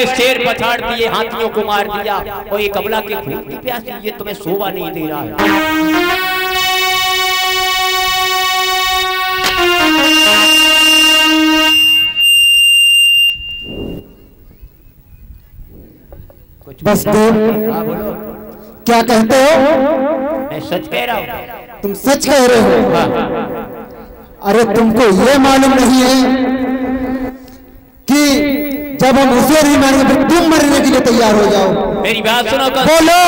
बड़े शेर पछाड़ दिए, हाथियों को मार दिया, और एक अबला के खून की प्यासी, ये तुम्हें शोभा नहीं दे रहा है। बसदेव, बोलो, क्या कहते हो? मैं सच कह रहा हूँ। तुम सच कह रहे हो? अरे तुमको ये मालूम नहीं है कि जब हम उसे नहीं मारेंगे फिर तुम मरने के लिए तैयार हो जाओ। मेरी बात सुनो। बोलो।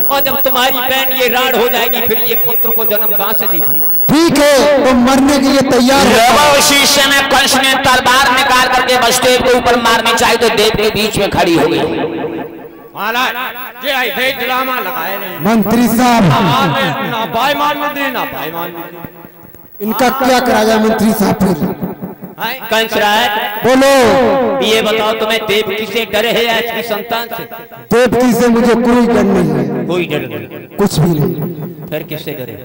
और जब तुम्हारी बहन ये राड हो जाएगी फिर ये पुत्र को जन्म कहां से देगी? ठीक है, तो मरने के लिए तैयार है। शीशे में कंस ने तलवार निकाल करके वसुदेव के ऊपर मारनी चाहिए तो देव के बीच में खड़ी हो गई। मंत्री साहब, इनका क्या करा जाए मंत्री साहब? फिर कंसराज बोलो। ये बताओ तुम्हें देवकी से डर है या इसकी संतान से? देवकी से मुझे कोई डर नहीं है। कोई डर नहीं? कुछ भी नहीं। फिर किससे डर है?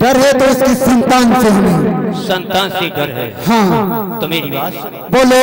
डर है तो इसकी संतान से हमें। संतान से डर है? हाँ। तो मेरी बात बोलो।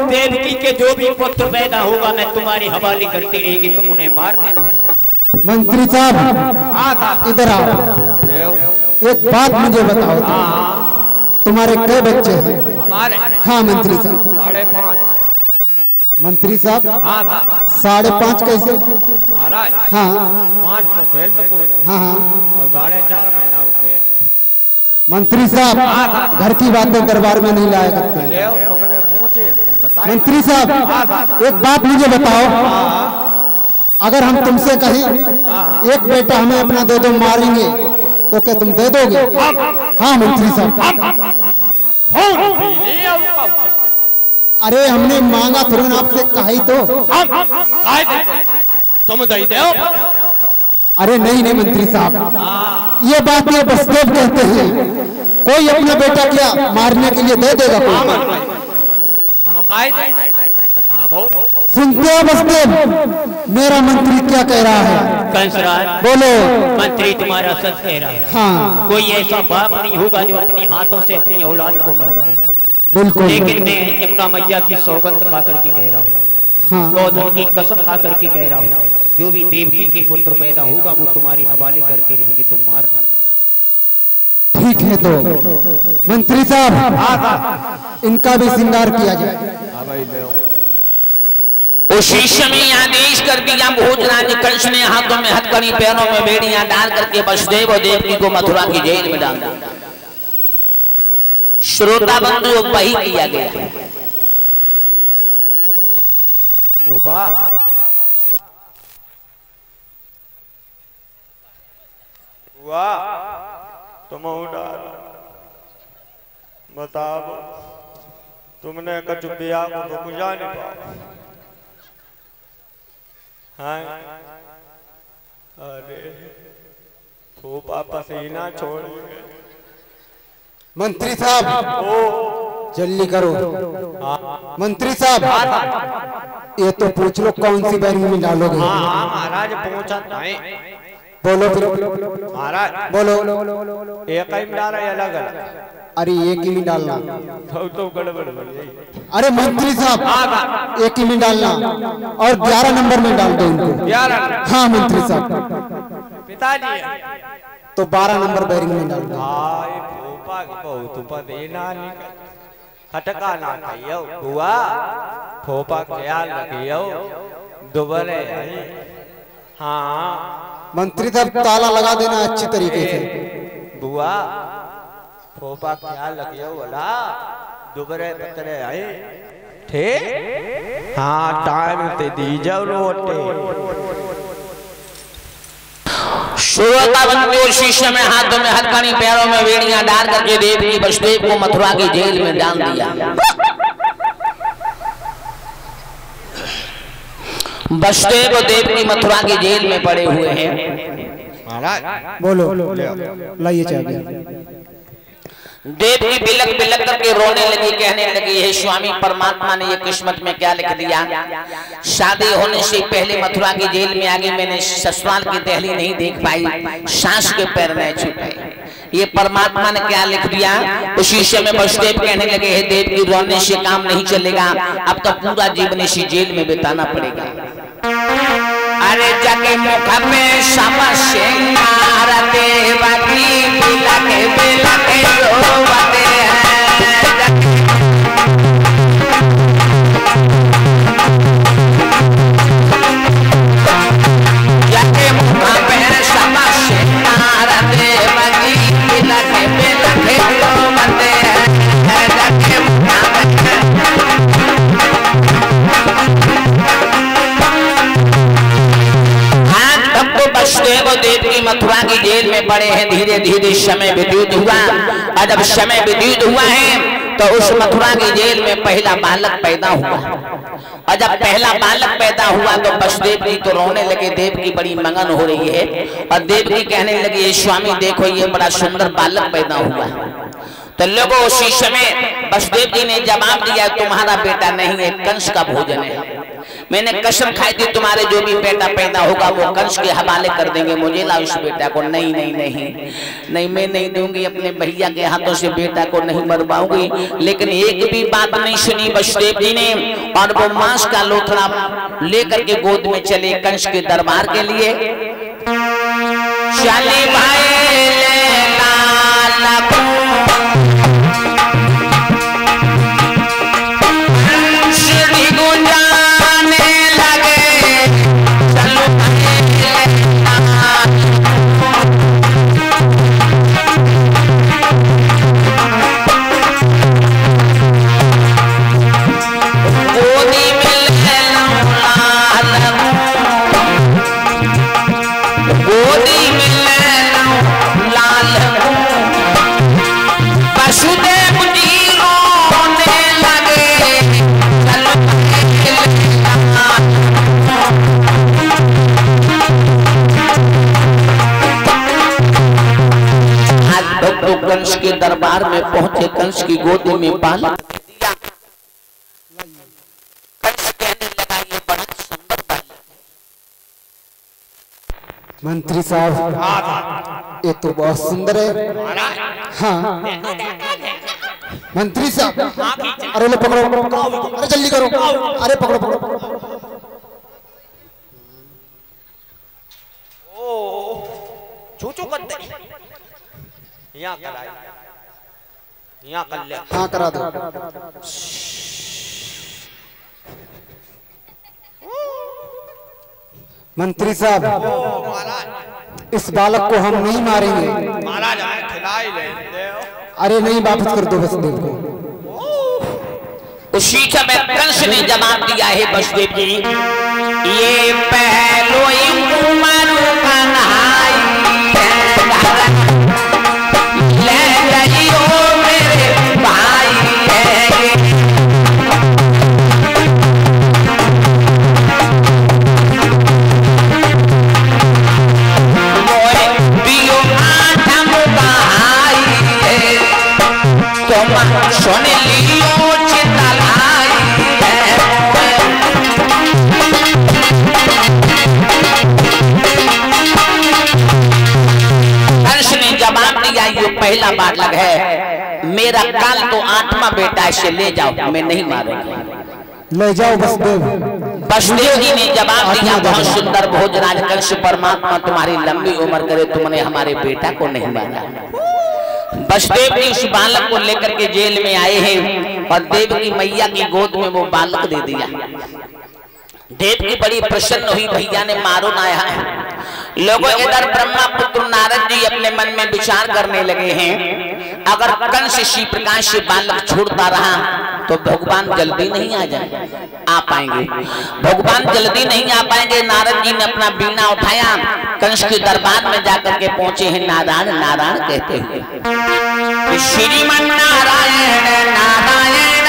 देवकी के जो भी पुत्र पैदा होगा मैं तुम्हारी हवाले करती रहेगी, तुम उन्हें मार देना। मंत्री साहब इधर आओ, एक बात मुझे बताओ। तुम्हारे कई बच्चे हैं? हमारे? हाँ मंत्री साहब। 5.5। मंत्री साहब 5.5 कैसे? हाँ 5 तो खेल तो हाँ हाँ और 4.5 महीना हो गया। मंत्री साहब घर की बातें दरबार में नहीं लाया करते। मंत्री साहब एक बात मुझे बताओ, अगर हम तुमसे कहें एक बेटा हमें अपना दे दो, मारेंगे तो क्या तुम दे दोगे? हाँ मंत्री साहब। अरे हमने मांगा थोड़ा ना, आपसे कहा ही तो। तुम दे दो। अरे नहीं नहीं मंत्री साहब, ये बात ये बसदेव कहते हैं, कोई अपना बेटा क्या मारने के लिए दे देगा? सुनते हो बसदेव, मेरा मंत्री क्या कह रहा है? कंसराज बोलो। मंत्री तुम्हारा सच कह रहा है। हाँ। कोई ऐसा बाप नहीं होगा जो अपने हाथों से अपनी औलाद को मरवाए। बिल्कुल। लेकिन मैं यमुना मैया की सौगंध खा करके कह रहा हूँ, हाँ। गौधन की कसम खा करके कह रहा हूँ, जो भी देवकी के पुत्र पैदा होगा वो तुम्हारे हवाले करते रहेंगे, तुम मार देना। ठीक है तो मंत्री साहब इनका भी श्रृंगार किया जाए। उसी समय आदेश कर दिया भोजराज कंस ने हाथों में हथकड़ी पैरों में बेड़ियां डाल करके वसुदेव और देवकी को मथुरा की जेल में डाल दिया। श्रोता बंधु वही किया गया। भूपा हुआ तुम बताओ तुमने कछु बिया को तो बुझा नहीं पाओ। हाँ अरे भूपा पसीना छोड़ गए। मंत्री साहब जल्दी करो। मंत्री साहब ये तो पूछ लो कौन सी बैरिंग में डालोगे। हाँ महाराज पूछा नहीं। बोलो फिर महाराज बोलो। एक ही में डाल रहे अलग अलग। अरे एक ही में डालना। तो गड़बड़ बन गई। अरे मंत्री साहब एक ही में डालना और 11 नंबर में डाल दो इनको। 11? हाँ मंत्री साहब। पिताजी तो 12 नंबर बैरिंग में डाल दो। भूपा की बहुत पदेना खटका ना खाइयो बुआ भोपा ख्याल रखियो दोबारे। हाँ मंत्री साहब ताला लगा देना अच्छी तरीके से। बुआ भोपा ख्याल रखियो बोला दोबारे पतरे आए ठीक। हाँ टाइम ते दी जाओ रोटे। श्रोताबंधु शीशे में हाथों में हथकड़ी पैरों में वेड़ियां डाल करके देव की वसुदेव को मथुरा की जेल में डाल दिया। वसुदेव और देव की मथुरा की जेल में पड़े हुए हैं। महाराज बोलो लाइए चाबी। देव की बिलक बिलक करके रोने लगी, कहने लगी हे स्वामी परमात्मा ने ये किस्मत में क्या लिख दिया। शादी होने से पहले मथुरा की जेल में आगे मैंने ससुराल की दहली नहीं देख पाई, सास के पैर नहीं छू पाए। ये परमात्मा ने क्या लिख दिया। उसी समय वसुदेव कहने लगे हे देव की रोने से काम नहीं चलेगा, अब तो पूरा जीवन इसी जेल में बिताना पड़ेगा। अरे जगे मुख में समस्या देवा की बिलके बिलके रोवते हैं। जगे मुख में समस्या देवा की बिलके बिलके रोवते हैं। जगे वसुदेव देव की मथुरा की जेल में पड़े हैं। धीरे धीरे समय व्यतीत हुआ और जब समय व्यतीत हुआ है तो उस मथुरा की जेल में पहला बालक पैदा हुआ। और जब पहला बालक पैदा हुआ तो वसुदेव जी तो रोने लगे, देव की बड़ी मंगन हो रही है। और देव की कहने लगी स्वामी देखो ये बड़ा सुंदर बालक पैदा हुआ। तो लोगों उसी समय वसुदेव जी ने जवाब दिया तुम्हारा बेटा नहीं है, कंस का भोजन है। मैंने कसम खाई थी तुम्हारे जो भी बेटा पैदा होगा वो कंस के हवाले कर देंगे, मुझे ला उस बेटा को। नहीं नहीं नहीं नहीं मैं नहीं दूंगी, अपने भैया के हाथों से बेटा को नहीं मरवाऊंगी। लेकिन एक भी बात नहीं सुनी वसुदेव जी ने और वो मांस का लोथड़ा लेकर के गोद में चले कंस के दरबार के लिए। चले भाई कंस के दरबार में पहुंचे, कंस की गोदी में बालक दिया। कंस कहने लगा ये बड़ा सुंदर बालक। मंत्री साहब ये तो बहुत सुंदर है। हाँ मंत्री साहब अरे लो पकड़ो, अरे जल्दी करो, अरे पकड़ो पकड़ो। ओ छूछू करते यहाँ कराई, यहाँ कर ले। हाँ करा दो। मंत्री साहब इस बालक को हम नहीं मारेंगे। महाराज हमें खिला ही लेते हो। अरे नहीं वापस कर दो वसुदेव को। उसी समय कंस ने जवाब दिया है वसुदेव जी, ये पहलो उमर का नहाई ले जाइयो मेरे भाई है, मोए दियो आठम बहाई है, तुम सुन लियो पहला बालक है, मेरा काल तो 8वां बेटा, इसे ले जाओ, मैं नहीं मारूंगा। ले जाओ वसुदेव। वसुदेव जी ने जवाब दिया, बहुत सुंदर भोजराज कंस, परमात्मा तुम्हारी लंबी उम्र करे, तुमने हमारे बेटा को नहीं मारा। वसुदेव जी उस बालक को लेकर के जेल में आए हैं और देव की मैया की गोद में वो बालक दे दिया। देव की बड़ी प्रसन्न हुई, भैया ने मारो ना है। लोगों इधर ब्रह्मा पुत्र नारद जी अपने मन में विचार करने लगे हैं, अगर कंस इसी प्रकार से बालक छोड़ता रहा तो भगवान जल्दी नहीं आ पाएंगे, भगवान जल्दी नहीं आ पाएंगे। नारद जी ने अपना बीना उठाया, कंस के दरबार में जाकर के पहुंचे हैं। नारायण नारायण कहते हैं, श्रीमन नारायण नारायण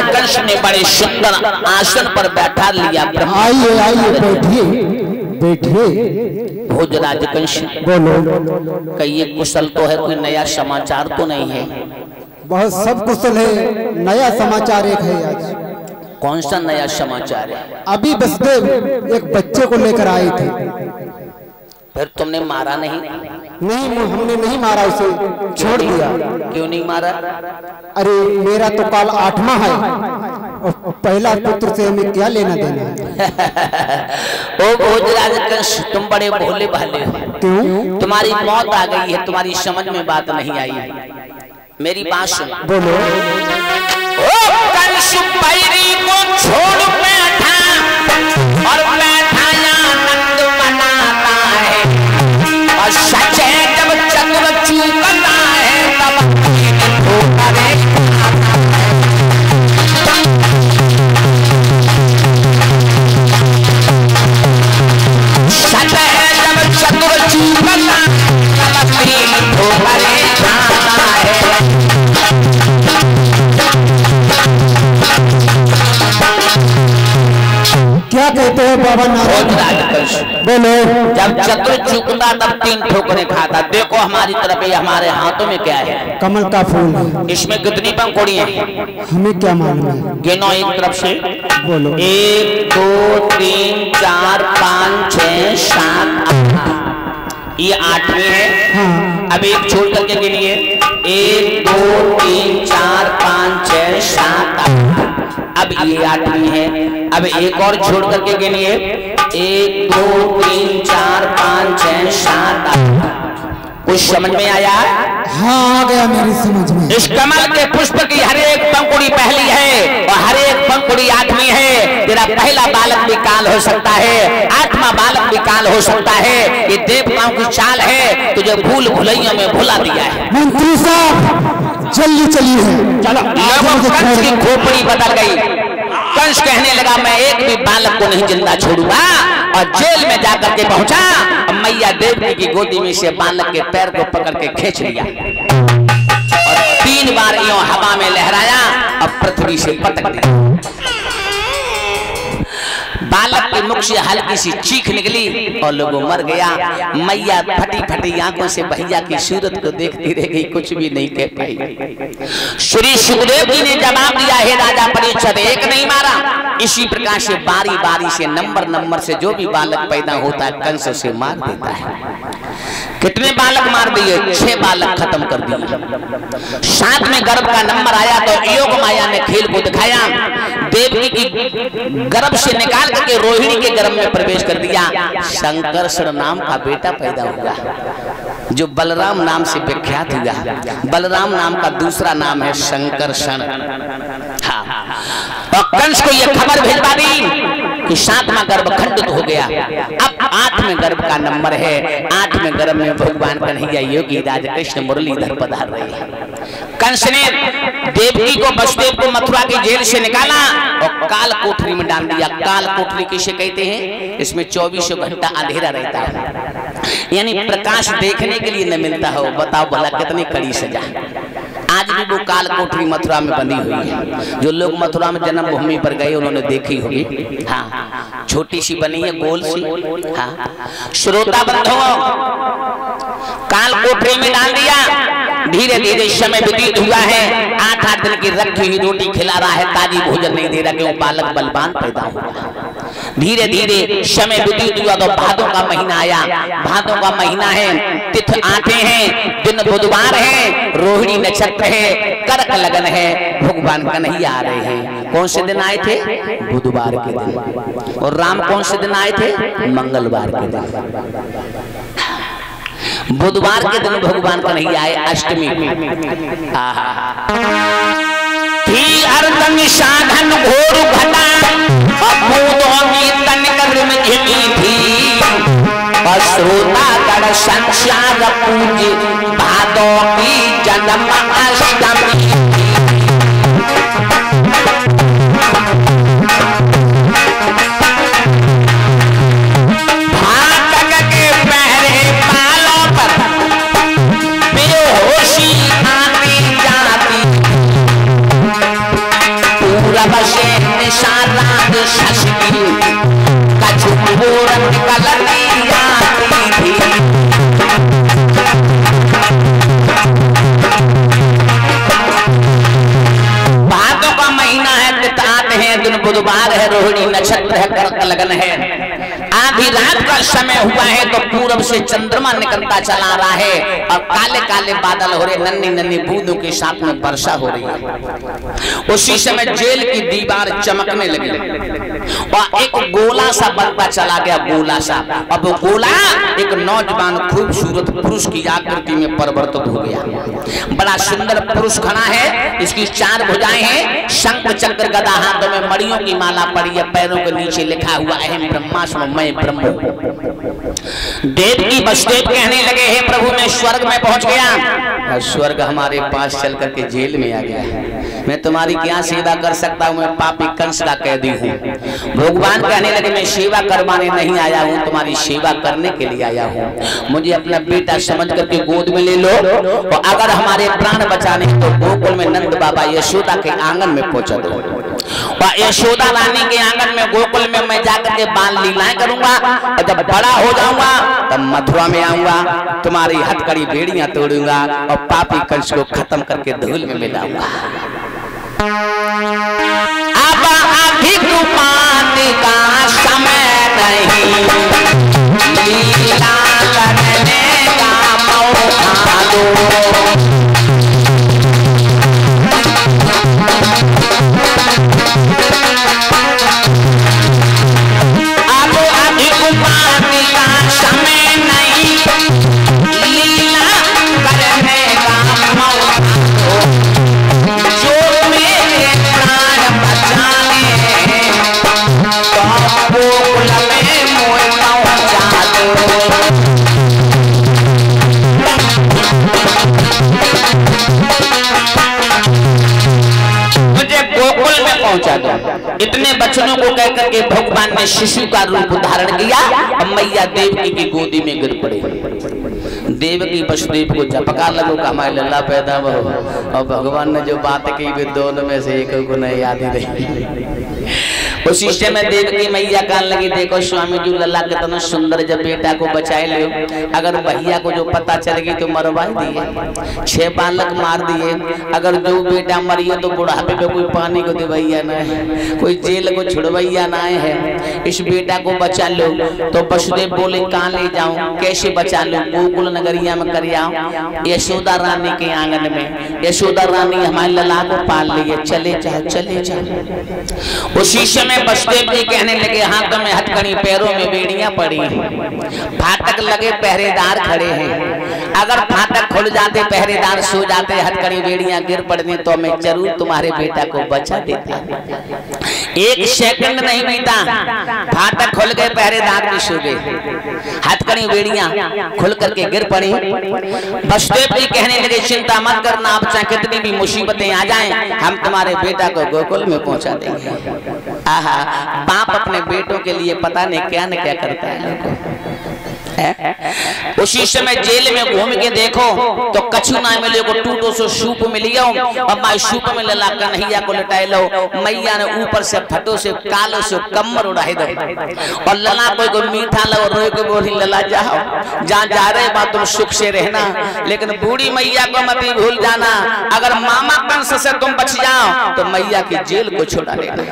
कंस ने बड़े सुंदर आसन पर बैठा लिया। आइए आइए बैठिए बैठिए। भोजराज कंस बोलो। कहिए कुशल तो है, कोई नया समाचार तो नहीं है? बहुत सब कुशल है, नया समाचार एक है आज। कौन सा नया समाचार है? अभी वसुदेव एक बच्चे को लेकर आए थे। फिर तुमने मारा नहीं? नहीं, हमने नहीं मारा उसे, छोड़ दिया। क्यों नहीं मारा? अरे मेरा तो काल 8वां है और पहला पुत्र से हमें क्या लेना देना है। ओ भोजराज कंस, तुम बड़े भोले भाले हो। क्यों? तुम्हारी मौत आ गई है, तुम्हारी समझ में बात नहीं आई। मेरी बात सुन। बोलो। ओ कंस पैरी को छोड़ बैठा और बैठा आनंद मनाता है, और सच है जब चंद्र चूकता है तब करे सच है जब चंद्र चूकता तब करे जाता है। क्या कहते हैं बाबा नारायण? बोलो। जब चतुर चूकता तब 3 ठोकरें खाता। देखो हमारी तरफ, ये हमारे हाथों में क्या है? कमल का फूल है। इसमें कितनी पंखुड़ियां हैं? हमें क्या मालूम है? गिनो एक तरफ से। बोलो। 1 2 3 4 5 6 7 8। ये 8वीं है। हाँ। अब एक छोड़ करके गिनिए। 1 2 3 4 5 6 7 8। अब ये 8वीं है। अब एक और छोड़ करके गिनिए। 1 2 3 4 5 6 7 8। कुछ समझ में आया? हाँ, आ गया मेरी समझ में। इस कमल के पुष्प की हर एक पंखुड़ी पहली है और हर एक पंखुड़ी 8वीं है। तेरा पहला बालक भी काल हो सकता है, 8वां बालक भी काल हो सकता है। ये देवताओं की चाल है, तुझे भूल भुलैया में भुला दिया है। मंत्री साहब जल्दी चलिए। चलो। लोगों कंस की खोपड़ी बदल गई। कंस कहने लगा, मैं एक भी बालक को नहीं जिंदा छोड़ूंगा, और जेल में जाकर के पहुंचा। मैया देवकी की गोदी में से बालक के पैर को पकड़ के खींच लिया और 3 बार यूं हवा में लहराया और पृथ्वी से पटक दिया। बालक के मुख से हल्की सी चीख निकली और लोगों मर गया। मैया फटी फटी आंखों से भैया की सूरत को देखती रह गई, कुछ भी नहीं कह पाई। श्री सुखदेव जी ने जवाब दिया, हे राजा परीक्षित, एक नहीं मारा। इसी प्रकार से बारी बारी से नंबर से जो भी बालक पैदा होता है कंस से मार देता है। कितने बालक मार दिए? 6 बालक खत्म कर दिए। 7 में गर्भ का नंबर आया तो योग माया ने खेल को दिखाया। देवकी की गर्भ से निकाल करके रोहिणी के गर्भ में प्रवेश कर दिया। शंकरषण नाम का बेटा पैदा हुआ जो बलराम नाम से विख्यात हुआ। बलराम नाम का दूसरा नाम है शंकरषण। हाँ, और कंस को यह खबर भिजवा दी कि 7वां गर्भ खंडित हो गया। अब 8वें गर्भ का नंबर है। 8वें गर्भ में भगवान कन्हैया योगी राज कृष्ण मुरलीधर पधार रहे हैं। कंस ने देवकी को वसुदेव को मथुरा की जेल से निकाला और काल कोठरी में डाल दिया। काल कोठरी किसे कहते हैं? इसमें 24 घंटा अंधेरा रहता है, यानी प्रकाश देखने के लिए न मिलता हो। बताओ भला कितनी कड़ी सजा। आज भी वो काल कोठरी मथुरा में बनी हुई है। जो लोग मथुरा में जन्मभूमि पर गए उन्होंने देखी होगी। हाँ, छोटी सी बनी है, गोल सी। हाँ, श्रोता बंधुओं, काल कोठरी में डाल दिया। धीरे धीरे समय व्यतीत हुआ है। 8-8 दिन की रखी हुई रोटी खिला रहा है, ताजी भोजन नहीं दे रहा, क्यों? बालक बलवान पैदा हुआ। धीरे धीरे समय व्यतीत हुआ तो भादों का महीना आया। भादों का महीना है, तिथि आते हैं, दिन बुधवार है, रोहिणी नक्षत्र है, कर्क लगन है। भगवान कन्हैया आ रहे हैं। कौन से दिन आए थे? बुधवार के दिन। और राम कौन से दिन आए थे? मंगलवार के दिन। बुधवार के दिन भगवान कन्हैया आए, अष्टमी थी। अर्धन साधन घोर घटा थी। श्रोता गण संसार पूज भादों की जन्म अष्टमी। बुधवार है, रोहिणी नक्षत्र है, कर्क लगन है। आधी रात का समय हुआ है तो पूरब से चंद्रमा निकलता चला रहा है और काले काले बादल हो रहे, नन्ही नन्ही बूंदों के साथ में वर्षा हो रही है। उसी समय जेल की दीवार चमकने लगी और एक गोला सा बनता चला गया। गोला सा, अब वो गोला एक नौजवान खूबसूरत पुरुष की आकृति में परिवर्तित हो गया। बड़ा सुंदर पुरुष खड़ा है, इसकी 4 भुजाएं हैं, शंख चक्र गदा, हाथों में मड़ियों की माला पड़ी है, पैरों के नीचे लिखा हुआ अहम ब्रह्मास्मि मैं ब्रह्म। देवकी वसुदेव कहने लगे, हे प्रभु मैं स्वर्ग में पहुंच गया। और स्वर्ग हमारे पास चल करके जेल में आ गया है। मैं तुम्हारी क्या सेवा कर सकता हूँ? मैं पापी कंस का कैदी हूँ। भगवान कहने लगे, मैं सेवा करवाने नहीं आया हूँ, तुम्हारी सेवा करने के लिए आया हूँ। मुझे अपना बेटा समझ करके गोद में ले लो और अगर हमारे प्राण बचाने तो गोकुल में नंद बाबा यशोदा के आंगन में पहुंचा दो। और यशोदा रानी के आंगन में गोकुल में मैं जाकर के बाल लीलाएं करूंगा और जब बड़ा हो जाऊंगा तब मथुरा में आऊंगा, तुम्हारी हथकड़ी बेड़ियां तोड़ूंगा और पापी कंस को खत्म करके धूल में मिलाऊंगा। अब अधिक पाने का समय नहीं, लीला करने का मौका दो। इतने बचनों को कहकर के भगवान ने शिशु का रूप धारण किया और मैया देवकी की गोदी में गिर पड़े। देवकी वसुदेव को झपका लगो का हमारे लल्ला पैदा हो, और भगवान ने जो बात की वे दोनों में से एक को नहीं याद ही रही। उसी समय देवकी मैया कहने लगी, देखो स्वामी जी लल्ला कितना सुंदर, जब बेटा को बचाए ले, अगर भैया को जो पता चल गई तो मरवा दिए, 6 बालक मार दिए। अगर जो बेटा मरिए तो बुढ़ापे पे कोई पानी को दिवैया ना है, कोई जेल को छुड़वैया ना है, इस बेटा को बचा लो। तो वसुदेव बोले कहाँ ले जाऊं, कैसे बचा लो? गोकुल नगरिया में कर आओ, यशोदा रानी के आंगन में। यशोदा रानी हमारे लला को पाल लिए, चले जाओ चले जाओ। उसी समय वसुदेव जी कहने लगे, हाथों में हथकड़ी, पैरों में बेड़ियां पड़ी, फाटक लगे, पहरेदार खड़े हैं। अगर फाटक खुल जाते, पहरेदार सो जाते, हथकड़ी बेड़ियां गिर पड़ने, तो मैं जरूर तुम्हारे बेटा को बचा देता। 1 सेकंड नहीं बीता, फाटक खुल गए, पहरेदार भी सो गए, हथकड़ी बेड़ियां खुल करके गिर पड़ी। वसुदेव जी कहने लगे, चिंता मत करना, आप चाहे कितनी भी मुसीबतें आ जाएं, हम तुम्हारे बेटा को गोकुल में पहुंचा देंगे। आहा, बाप अपने बेटों के लिए पता नहीं क्या न क्या करता है। उसी समय जेल में घूम के देखो तो कछु ना मिले को, टूटो सो सूप मिल गया। अब माई सूप में लला कन्हैया को लटाए लो, मैया ने ऊपर से फटो से कालो से कमर उड़ाए दो, और लला को मीठा लो, रोए को बोली लला जाओ, जहाँ जा रहे बात तुम सुख से रहना, लेकिन बूढ़ी मैया को मत भूल जाना। अगर मामा कंस से तुम बच जाओ तो मैया की जेल को छोड़ा लेना।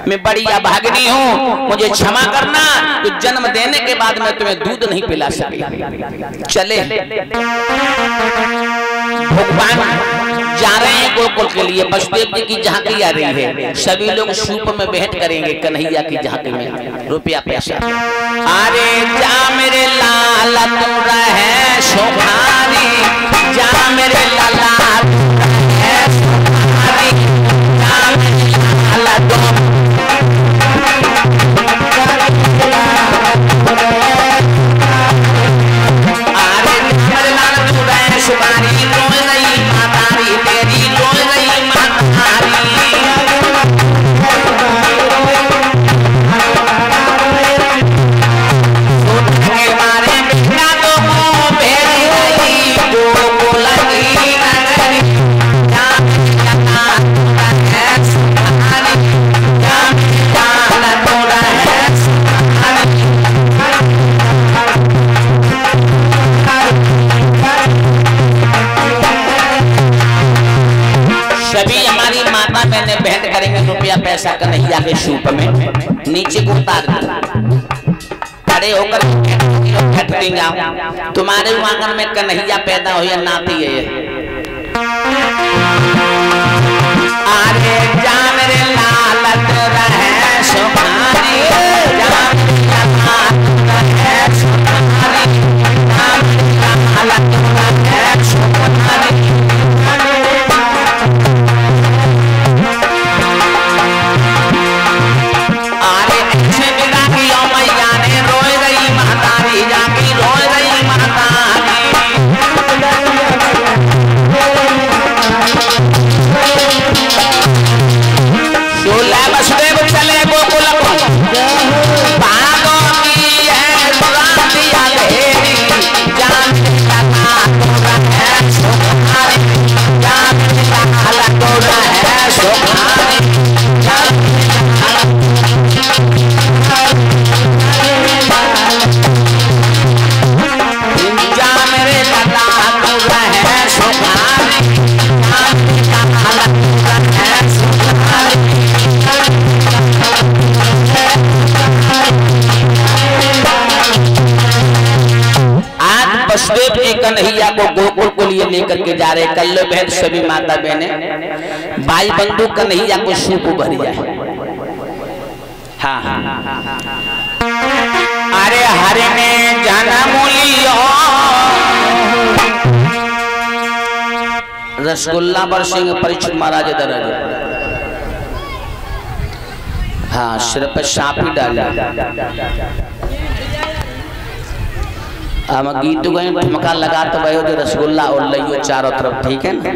मैं बड़ी अभागिनी हूँ, मुझे क्षमा करना, तो जन्म देने के बाद मैं तुम्हें दूध नहीं पिला सके। चले भगवान जा रहे हैं गोकुल के लिए। वसुदेव जी की झांकी आ रही है, सभी लोग सूप में भेंट करेंगे कन्हैया की झांकी में रुपया पैसा। अरे जा मेरे लाल तू रहे सुखारी, जा मेरे लाला रहे सुखारी, जा मेरे लाला तू सुबारी, रोए रही मातारी तेरी, रोए रही मातारी। के मारे बिना तो बेरी रही, जो को लगी नगरी, जाना है सुहानी, जाना थोड़ा है सुहानी। सभी हमारी माता बहने भेंट करेंगे रुपया पैसा कन्हैया के सूप में, नीचे को उतार खड़े होकर तुम्हारे आंगन में कन्हैया पैदा हो या नाती है। अरे जा मेरे लालत रहे सुखारी, जा रहे सुखारी, लालत रहे सुखारी। वसुदेव चले गोकुल भागो की है दुरातिया लेरी, जान है सुखारी, जान है सुखारी। जा मेरे लला तू है सुखारी, है सुखारी। वसुदेव जी कन्हैया को गोकुल के लिए लेकर के जा रहे। कल्लो बहन सभी माता बहने भाई बंधु कन्हैया को सूप भर जाए। हाँ अरे हरे में जन्म लियो, रसगुल्ला बरसेंगे परीक्षित महाराज दरज। हाँ सिर पर सांप ही डाला। हम गीत गए ठुमका लगा तो भाई जो रसगुल्ला और लियो चारों तरफ, ठीक है ना,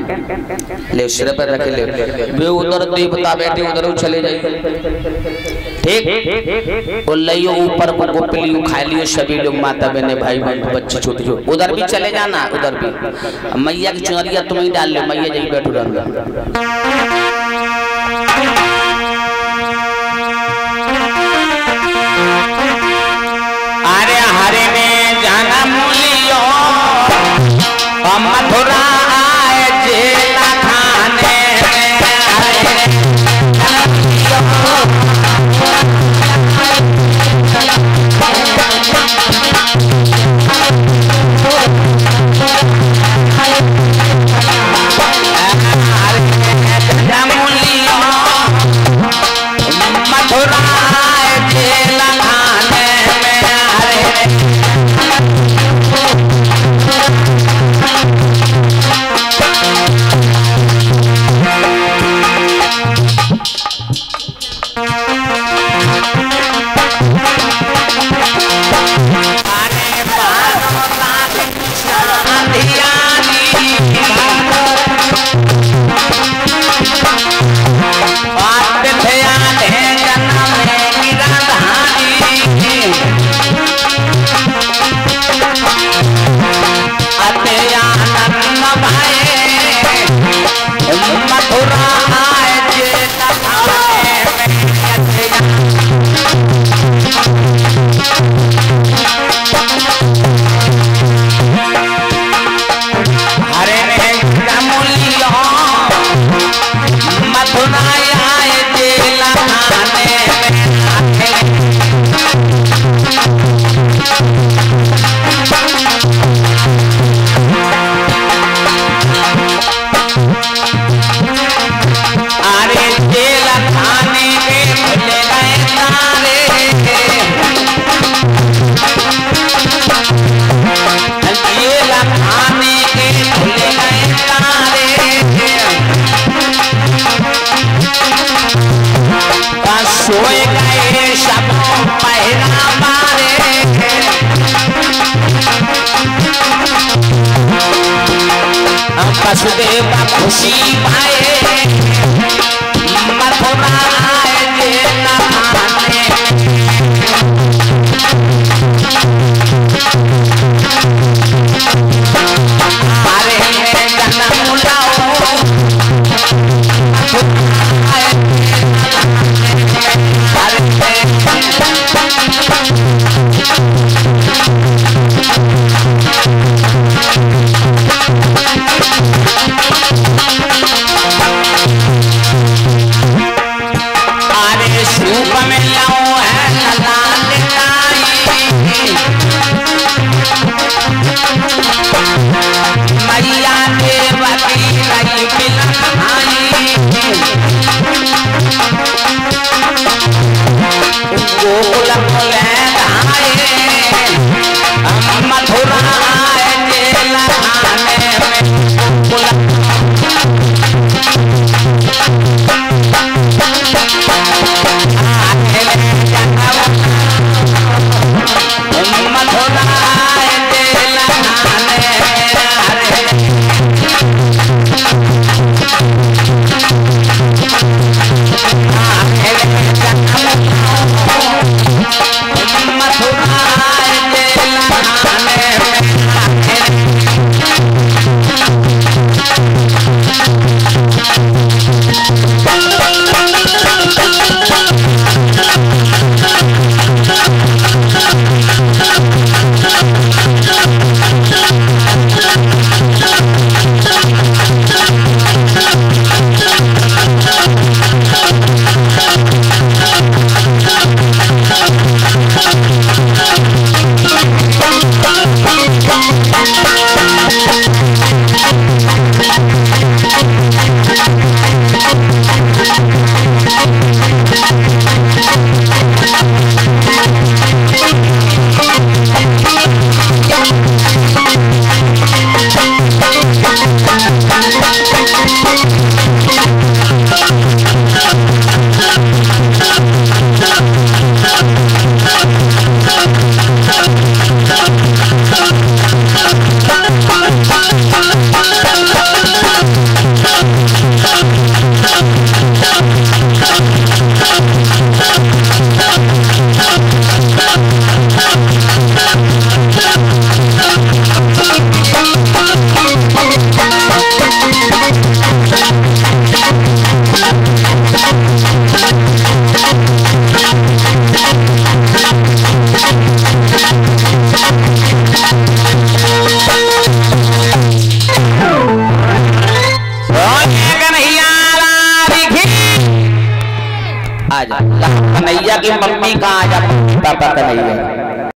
ले सिर पर रख ले, वे उधर देवता बैठे उधर चले जाइए, ठीक। और लियो ऊपर को गोपलियो खा लियो सभी लोग, माता बहने भाई बहन बच्चे छोटे छोटे, उधर भी चले जाना, उधर भी मैया की चुनरिया तुम ही डाल लो, मैया जाइए बैठो रंग। मथुरा आए जेल खाने मथुरा आए जेल खाने सोए गए सब पहरा मारे वसुदेव खुशी पाए मथुरा आए जेल खाने हरे में जन्म लाओ कि मम्मी कहाँ आ जा, पापा का नहीं है।